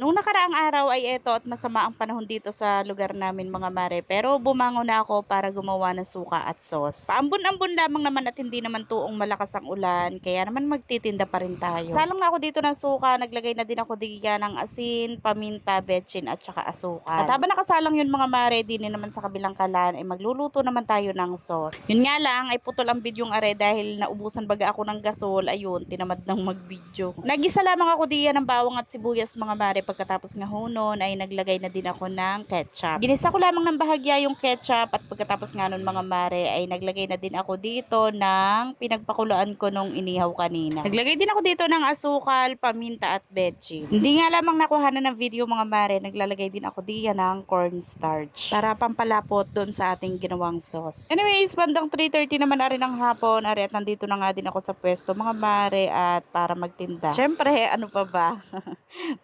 Nung nakaraang araw ay eto at masama ang panahon dito sa lugar namin mga mare, pero bumangon na ako para gumawa ng suka at sauce. Paambon-ambon lamang naman at hindi naman tuong malakas ang ulan, kaya naman magtitinda pa rin tayo. Salang na ako dito ng suka, naglagay na din ako diyan ng asin, paminta, betchin at saka asukal. At habang nakasalang yun mga mare, din naman sa kabilang kalan ay magluluto naman tayo ng sauce. Yun nga lang ay putol ang bidyong are dahil naubusan baga ako ng gasol, ayun, tinamad nang mag-video. Nagisa lamang ako diyan ng bawang at sibuyas mga mare. Pagkatapos nga ho nun ay naglagay na din ako ng ketchup. Ginisa ko lamang ng bahagya yung ketchup at pagkatapos nga nun mga mare ay naglagay na din ako dito ng pinagpakuluan ko nung inihaw kanina. Naglagay din ako dito ng asukal, paminta at betchin. Hindi nga lamang nakuha na ng video mga mare, naglalagay din ako diyan ng cornstarch para pampalapot doon sa ating ginawang sauce. Anyways, bandang 3:30 naman na rin ng hapon, ari at nandito na nga din ako sa pwesto mga mare at para magtinda. Syempre, ano pa ba?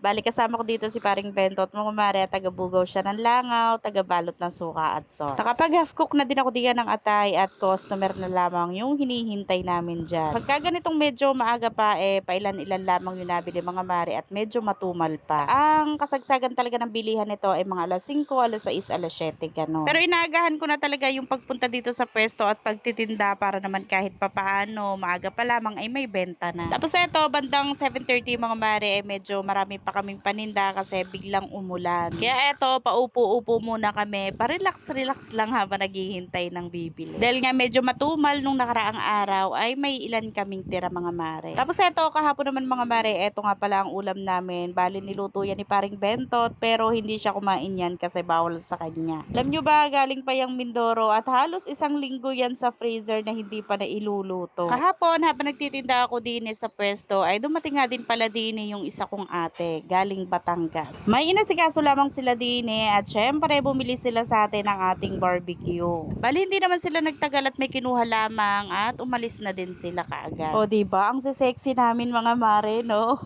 Bali kasama ko dito si paring Bentot mga mare, taga-bugaw siya ng langaw, taga-balot ng suka at sauce. Nakapag half cook na din ako diyan ng atay at customer na lamang yung hinihintay namin dyan. Pagka ganitong medyo maaga pa pailan-ilan lamang yung nabili mga mare at medyo matumal pa. Ang kasagsagan talaga ng bilihan nito ay mga alas 5, alas 6, alas 7 gano'n. Pero inaagahan ko na talaga yung pagpunta dito sa pwesto at pagtitinda para naman kahit papaano maaga pa lamang ay may benta na. Tapos eto, bandang 7:30 mga mare ay medyo marami pa kaming paninda kasi biglang umulan. Kaya eto, paupo-upo muna kami, pa-relax-relax lang habang naghihintay ng bibili. Dahil nga medyo matumal nung nakaraang araw ay may ilan kaming tira mga mare. Tapos eto, kahapon naman mga mare, eto nga pala ang ulam namin. Bali niluto yan ni paring Bentot pero hindi siya kumain yan kasi bawal sa kanya. Alam nyo ba, galing pa yung Mindoro at halos isang linggo yan sa freezer na hindi pa nailuluto. Kahapon habang nagtitinda ako din sa pwesto ay dumating nga din pala din yung isa kong ate galing Batangas. May inasikaso lamang sila din at syempre bumili sila sa atin ng ating barbecue. Bali hindi naman sila nagtagal at may kinuha lamang at umalis na din sila kaagad. O diba, ang sexy namin mga mare, no?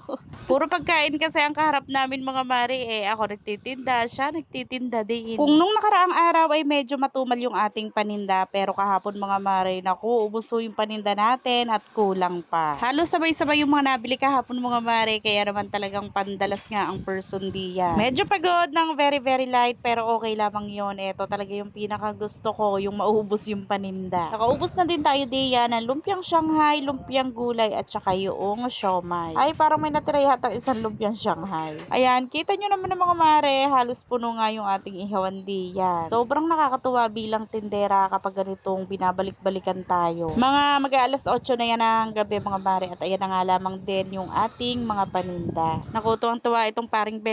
Puro pagkain kasi ang kaharap namin mga mare ako nagtitinda, siya nagtitinda din. Kung nung nakaraang araw ay medyo matumal yung ating paninda, pero kahapon mga mare, naku, ubuso yung paninda natin at kulang pa. Halos sabay-sabay yung mga nabili kahapon mga mare, kaya naman talagang pandalas nga ang person diyan. Medyo pagod ng very light pero okay lamang yon. Ito talaga yung pinaka gusto ko, yung maubos yung paninda. Nakaubos na din tayo diyan ng lumpiang Shanghai, lumpiang gulay at saka yung siomai. Ay, parang may natira yata isang lumpiang Shanghai. Ayan, kita nyo naman ng mga mare, halos puno nga yung ating ihawan diyan. Sobrang nakakatuwa bilang tindera kapag ganitong binabalik-balikan tayo. Mga mag-aalas 8 na yan ng gabi mga mare at ayan na nga lamang din yung ating mga paninda. Naku, tuwang-tuwa itong paring